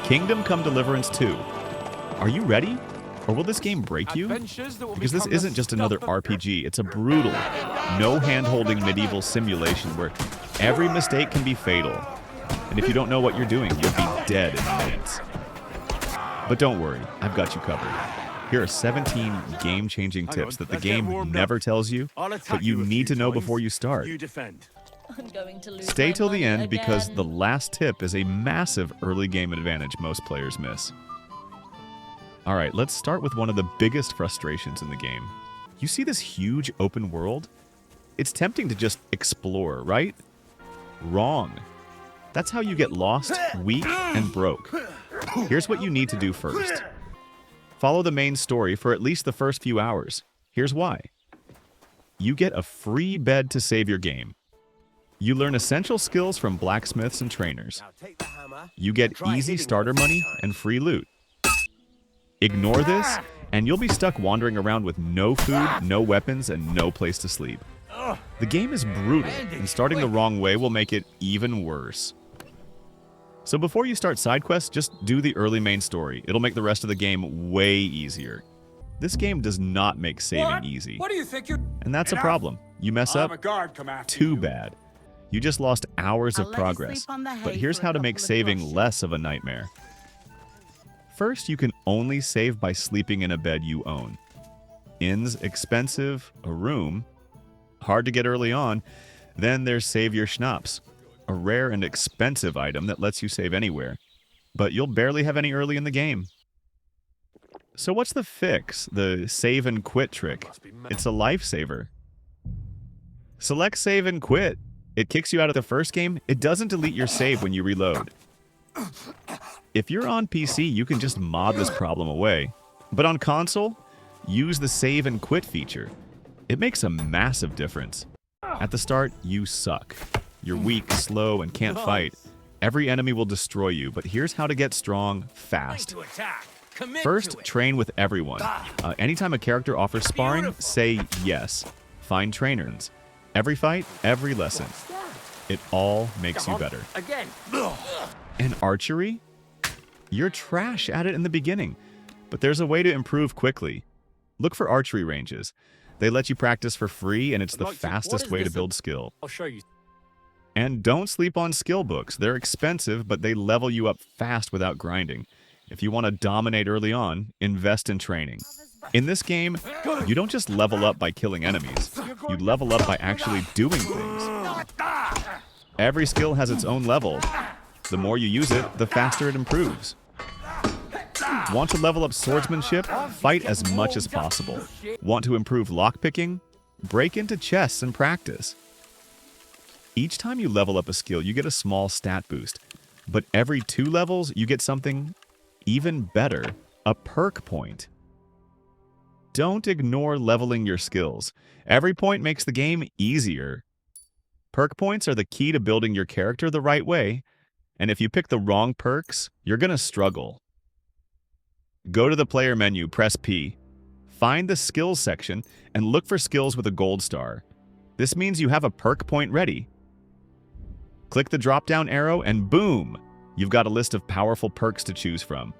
Kingdom Come Deliverance 2. Are you ready? Or will this game break you? Because this isn't just another RPG, it's a brutal, no hand-holding medieval simulation where every mistake can be fatal. And if you don't know what you're doing, you'll be dead in minutes. But don't worry, I've got you covered. Here are 17 game-changing tips that the game never tells you, but you need to know before you start. Stay till the end because the last tip is a massive early game advantage most players miss. Alright, let's start with one of the biggest frustrations in the game. You see this huge open world? It's tempting to just explore, right? Wrong. That's how you get lost, weak, and broke. Here's what you need to do first. Follow the main story for at least the first few hours. Here's why. You get a free bed to save your game. You learn essential skills from blacksmiths and trainers. You get easy starter money and free loot. Ignore this, and you'll be stuck wandering around with no food, no weapons, and no place to sleep. The game is brutal, and starting the wrong way will make it even worse. So before you start side quests, just do the early main story. It'll make the rest of the game way easier. This game does not make saving easy. What do you think you're... And that's a problem. You mess up, too bad. You just lost hours of progress. But here's how to make saving less of a nightmare. First, you can only save by sleeping in a bed you own. Inns expensive, a room, hard to get early on. Then there's Save Your Schnapps, a rare and expensive item that lets you save anywhere. But you'll barely have any early in the game. So what's the fix, the save and quit trick? It's a lifesaver. Select Save and Quit. It kicks you out of the first game. It doesn't delete your save when you reload. If you're on PC, you can just mod this problem away. But on console, use the Save and Quit feature. It makes a massive difference. At the start, you suck. You're weak, slow, and can't fight. Every enemy will destroy you, but here's how to get strong fast. First, train with everyone. Anytime a character offers sparring, say yes. Find trainers. Every fight, every lesson. It all makes you better. And archery? You're trash at it in the beginning, but there's a way to improve quickly. Look for archery ranges. They let you practice for free, and it's the fastest way to build skill. I'll show you. And don't sleep on skill books. They're expensive, but they level you up fast without grinding. If you want to dominate early on, invest in training. In this game, you don't just level up by killing enemies. You level up by actually doing things. Every skill has its own level. The more you use it, the faster it improves. Want to level up swordsmanship? Fight as much as possible. Want to improve lockpicking? Break into chests and practice. Each time you level up a skill, you get a small stat boost. But every 2 levels, you get something even better, a perk point. Don't ignore leveling your skills. Every point makes the game easier. Perk points are the key to building your character the right way, and if you pick the wrong perks, you're gonna struggle. Go to the player menu, press P. Find the skills section, and look for skills with a gold star. This means you have a perk point ready. Click the drop-down arrow, and boom! You've got a list of powerful perks to choose from.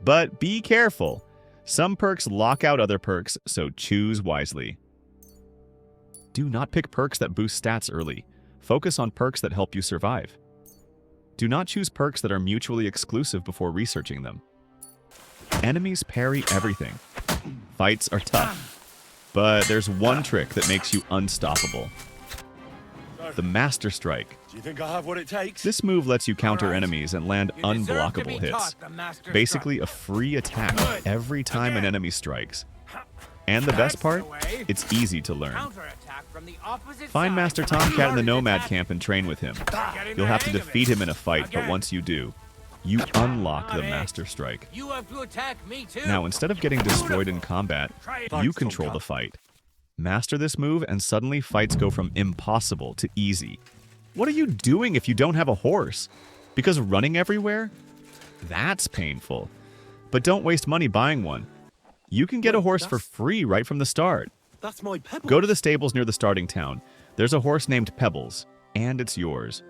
But be careful. Some perks lock out other perks, so choose wisely. Do not pick perks that boost stats early. Focus on perks that help you survive. Do not choose perks that are mutually exclusive before researching them. Enemies parry everything. Fights are tough. But there's one trick that makes you unstoppable. The masterstrike. Do you think I have what it takes? This move lets you counter enemies and land unblockable hits. Basically a free attack every time an enemy strikes. And the best part? It's easy to learn. Find Master Tomcat in the Nomad camp and train with him. You'll have to defeat him in a fight, but once you do, you unlock the Master Strike. Now, instead of getting destroyed in combat, you control the fight. Master this move, and suddenly fights go from impossible to easy. What are you doing if you don't have a horse? Because running everywhere? That's painful. But don't waste money buying one. You can get a horse for free right from the start. That's my Pebbles. Go to the stables near the starting town. There's a horse named Pebbles, and it's yours.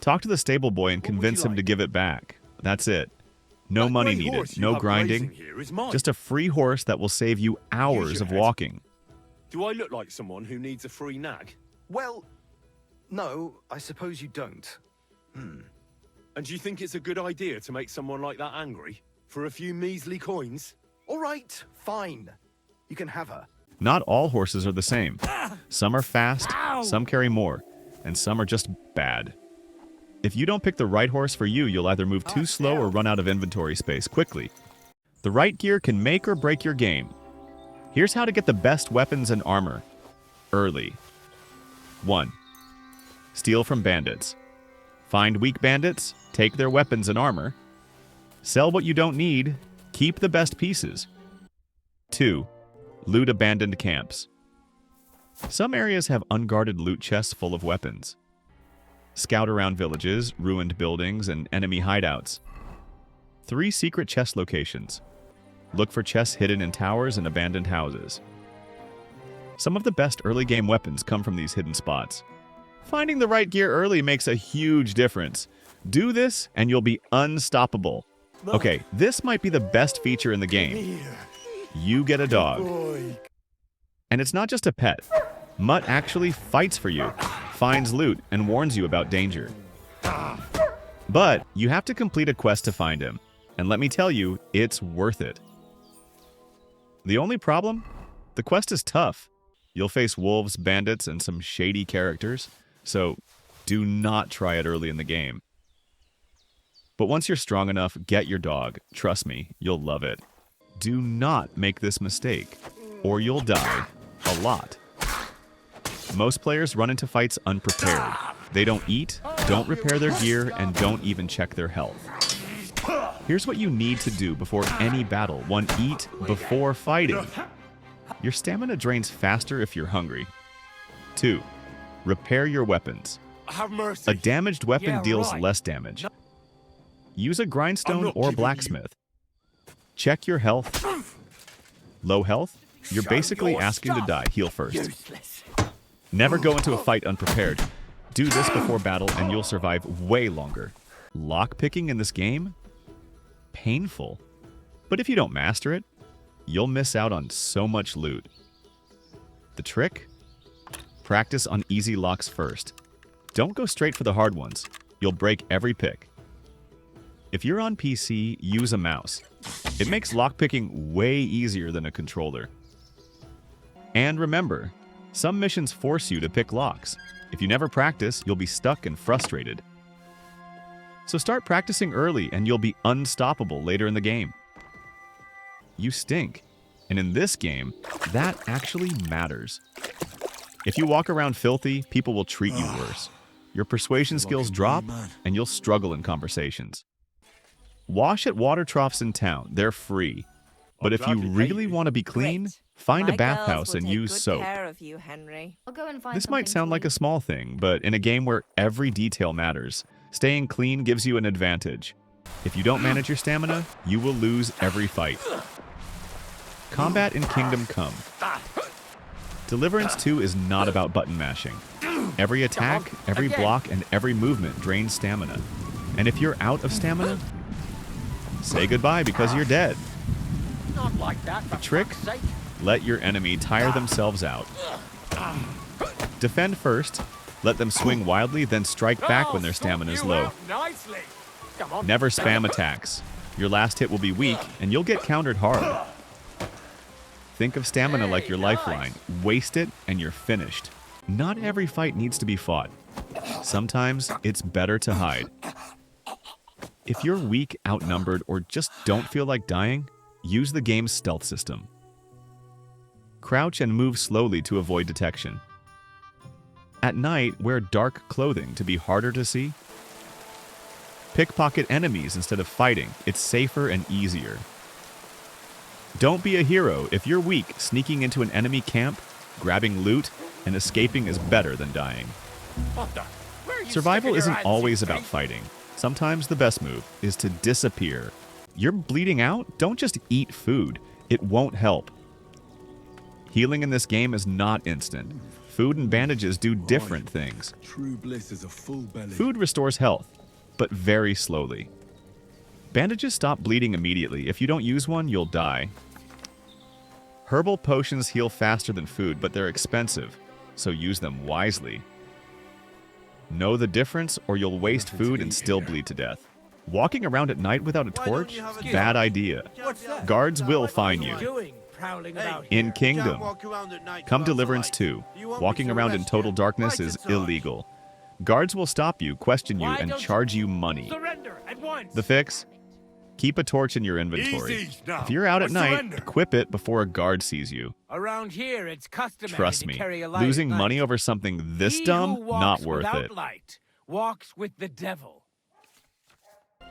Talk to the stable boy and convince him to give it back. That's it. No That money grey needed, horse you no have grinding, grazing here is mine. just a free horse that will save you hours your of head. walking. Do I look like someone who needs a free nag? Well, no, I suppose you don't. And do you think it's a good idea to make someone like that angry? For a few measly coins? All right, fine. You can have her. Not all horses are the same. Some are fast, some carry more, and some are just bad. If you don't pick the right horse for you, you'll either move too slow or run out of inventory space quickly. The right gear can make or break your game. Here's how to get the best weapons and armor. Early. 1. Steal from bandits. Find weak bandits, take their weapons and armor. Sell what you don't need, keep the best pieces. 2. Loot abandoned camps. Some areas have unguarded loot chests full of weapons. Scout around villages, ruined buildings, and enemy hideouts. 3 secret chest locations. Look for chests hidden in towers and abandoned houses. Some of the best early game weapons come from these hidden spots. Finding the right gear early makes a huge difference. Do this and you'll be unstoppable. Okay, this might be the best feature in the game. You get a dog. And it's not just a pet. Mutt actually fights for you, finds loot, and warns you about danger. But you have to complete a quest to find him. And let me tell you, it's worth it. The only problem? The quest is tough. You'll face wolves, bandits, and some shady characters. So do not try it early in the game. But once you're strong enough, get your dog. Trust me, you'll love it. Do not make this mistake, or you'll die a lot. Most players run into fights unprepared. They don't eat, don't repair their gear, and don't even check their health. Here's what you need to do before any battle. 1. Eat before fighting. Your stamina drains faster if you're hungry. 2. Repair your weapons. Have mercy. A damaged weapon Yeah, deals right. less damage. Use a I'm grindstone not or giving blacksmith. Check your health. Low health? You're Show basically your asking to stuff. die. Heal first. Useless. Never go into a fight unprepared. Do this before battle and you'll survive way longer. Lockpicking in this game? Painful. But if you don't master it, you'll miss out on so much loot. The trick? Practice on easy locks first. Don't go straight for the hard ones. You'll break every pick. If you're on PC, use a mouse. It makes lockpicking way easier than a controller. And remember, some missions force you to pick locks. If you never practice, you'll be stuck and frustrated. So start practicing early and you'll be unstoppable later in the game. You stink. And in this game, that actually matters. If you walk around filthy, people will treat you worse. Your persuasion skills drop and you'll struggle in conversations. Wash at water troughs in town. They're free. But if you really want to be clean, find a bathhouse and use soap. Care of you, Henry. I'll go and find This might something sound for like you. a small thing, but in a game where every detail matters, staying clean gives you an advantage. If you don't manage your stamina, you will lose every fight. Combat in Kingdom Come. Deliverance 2 is not about button mashing. Every attack, every block, and every movement drains stamina. And if you're out of stamina, say goodbye because you're dead. Not like that. The trick? Let your enemy tire themselves out. Defend first, let them swing wildly, then strike back when their stamina is low. Nicely. Come on. Never spam attacks. Your last hit will be weak, and you'll get countered hard. Think of stamina like your lifeline. Waste it, and you're finished. Not every fight needs to be fought. Sometimes it's better to hide. If you're weak, outnumbered, or just don't feel like dying, use the game's stealth system. Crouch and move slowly to avoid detection. At night, wear dark clothing to be harder to see. Pickpocket enemies instead of fighting. It's safer and easier. Don't be a hero. If you're weak, sneaking into an enemy camp, grabbing loot, and escaping is better than dying. What the? Where are you Survival sticking your isn't hands, always you about freak? fighting. Sometimes the best move is to disappear. You're bleeding out? Don't just eat food. It won't help. Healing in this game is not instant. food and bandages do different things. True bliss is a full belly. Food restores health, but very slowly. Bandages stop bleeding immediately. If you don't use one, you'll die. Herbal potions heal faster than food, but they're expensive, so use them wisely. Know the difference, or you'll waste food and still bleed to death. Walking around at night without a torch? Bad idea. Guards will fine you. In Kingdom, Come Deliverance 2, walking around in total darkness is illegal. Guards will stop you, question you, and charge you money. The fix? Keep a torch in your inventory. If you're out at night, equip it before a guard sees you. Around here, it's customary Trust to me, carry a light losing at money night. over something this He dumb, who not walks worth without it. light walks with the devil.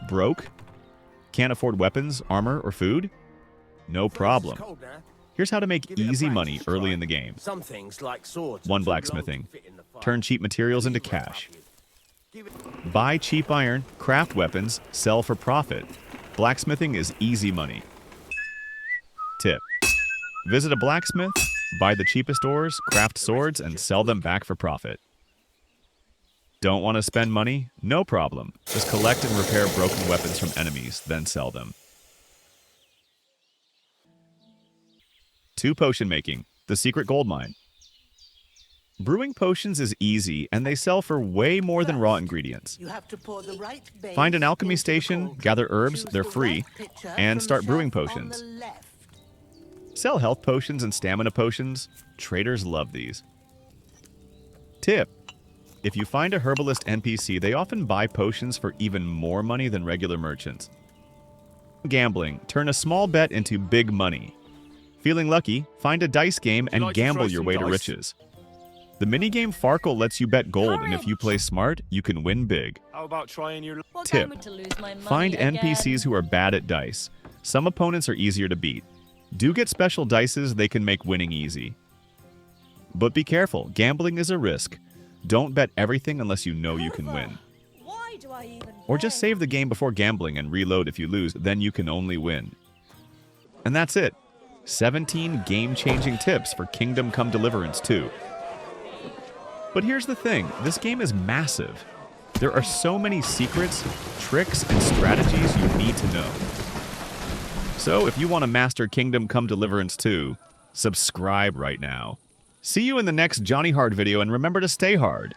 Broke? Can't afford weapons, armor, or food? No problem. Here's how to make easy money early in the game. Some things, like swords, 1. are too long Blacksmithing. to fit in the fire. Turn cheap materials into cash. Buy cheap iron, craft weapons, sell for profit. Blacksmithing is easy money. Tip. Visit a blacksmith, buy the cheapest ores, craft swords, and sell them back for profit. Don't want to spend money? No problem. Just collect and repair broken weapons from enemies, then sell them. 2. Potion making. The secret gold mine. Brewing potions is easy, and they sell for way more than raw ingredients. You have to pour the right base Find an alchemy into the station, cauldron. gather herbs, Choose they're the free, right pitcher and from start the brewing shelf on potions. the left. Sell health potions and stamina potions. Traders love these. Tip. If you find a herbalist NPC, they often buy potions for even more money than regular merchants. Gambling. Turn a small bet into big money. Feeling lucky? Find a dice game and like to throw gamble your some way to dice? riches. The minigame Farkle lets you bet gold, and if you play smart, you can win big. How about trying your... Tip. Find NPCs who are bad at dice. Some opponents are easier to beat. Do get special dices, they can make winning easy. But be careful, gambling is a risk. Don't bet everything unless you know you can win. Why do I even Or just save the game before gambling and reload if you lose, then you can only win. And that's it. 17 game-changing tips for Kingdom Come Deliverance 2. But here's the thing, this game is massive. There are so many secrets, tricks, and strategies you need to know. So if you want to master Kingdom Come Deliverance 2, subscribe right now. See you in the next Johnny Hard video, and remember to stay hard.